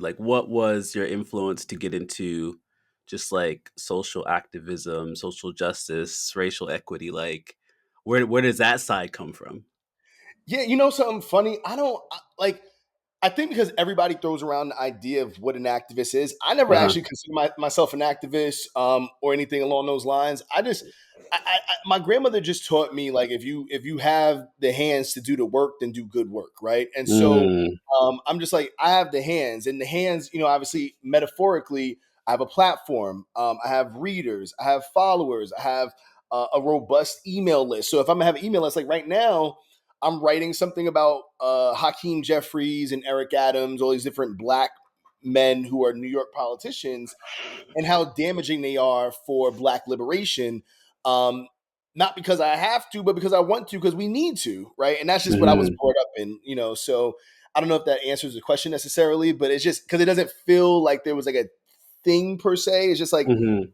Like, what was your influence to get into just like social activism, social justice, racial equity? Like, where does that side come from? Yeah, you know something funny? Like. I think because everybody throws around the idea of what an activist is. I never Uh-huh. actually consider myself an activist or anything along those lines. My grandmother just taught me like if you have the hands to do the work, then do good work, right? And so Mm, I'm just like I have the hands, and the hands, obviously metaphorically, I have a platform. I have readers, I have followers, I have a robust email list. So if I'm gonna have an email list, like right now, I'm writing something about Hakeem Jeffries and Eric Adams, all these different black men who are New York politicians, and how damaging they are for black liberation. Um, Not because I have to, but because I want to, because we need to, right? And that's just what I was mhm, brought up in. So I don't know if that answers the question necessarily, but it's just because it doesn't feel like there was like a thing per se. It's just like mhm,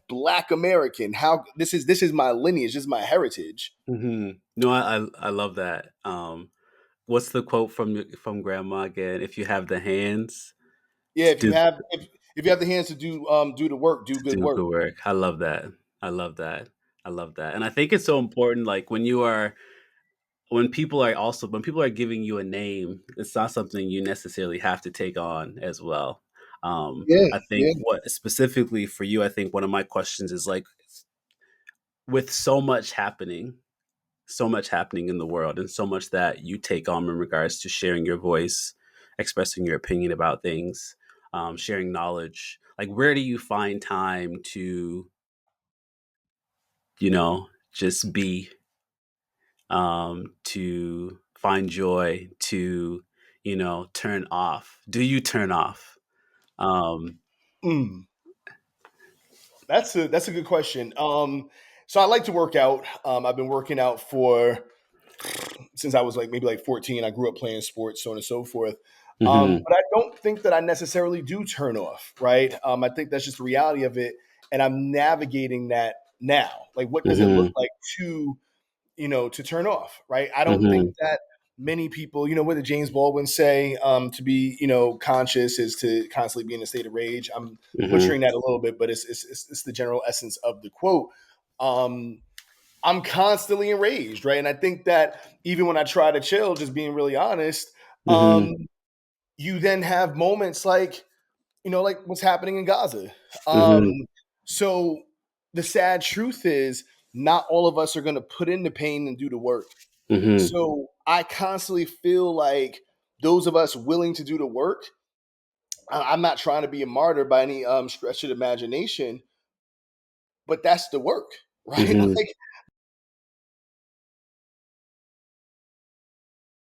black American. How this is my lineage, this is my heritage. mhm. No, I love that. What's the quote from grandma again? If you have the hands Yeah, to do if you have the hands to do the work, do to good do work. good work. I love that. I love that. I love that. And I think it's so important, like when people are giving you a name, it's not something you necessarily have to take on as well. Yeah, I think yeah. what specifically for you, I think one of my questions is like, with so much happening in the world and so much that you take on in regards to sharing your voice, expressing your opinion about things, sharing knowledge. Like, where do you find time to, just be, to find joy, to, turn off? Do you turn off? Um, Mm, that's a good question. So I like to work out. I've been working out for since I was like maybe like 14. I grew up playing sports, so on and so forth. mhm, But I don't think that I necessarily do turn off, right? I think that's just the reality of it, and I'm navigating that now. Like, what does it look mhm, like to to turn off, right? I don't think mhm, that many people, what did James Baldwin say? To be, conscious is to constantly be in a state of rage. I'm mhm, butchering that a little bit, but it's the general essence of the quote. Um, I'm constantly enraged, right? And I think that even when I try to chill, just being really honest, um, mhm, you then have moments like, like what's happening in Gaza. Um, mhm, so the sad truth is, not all of us are going to put in the pain and do the work. mhm, So I constantly feel like those of us willing to do the work, I'm not trying to be a martyr by any stretch of the imagination, but that's the work, right? mhm, Like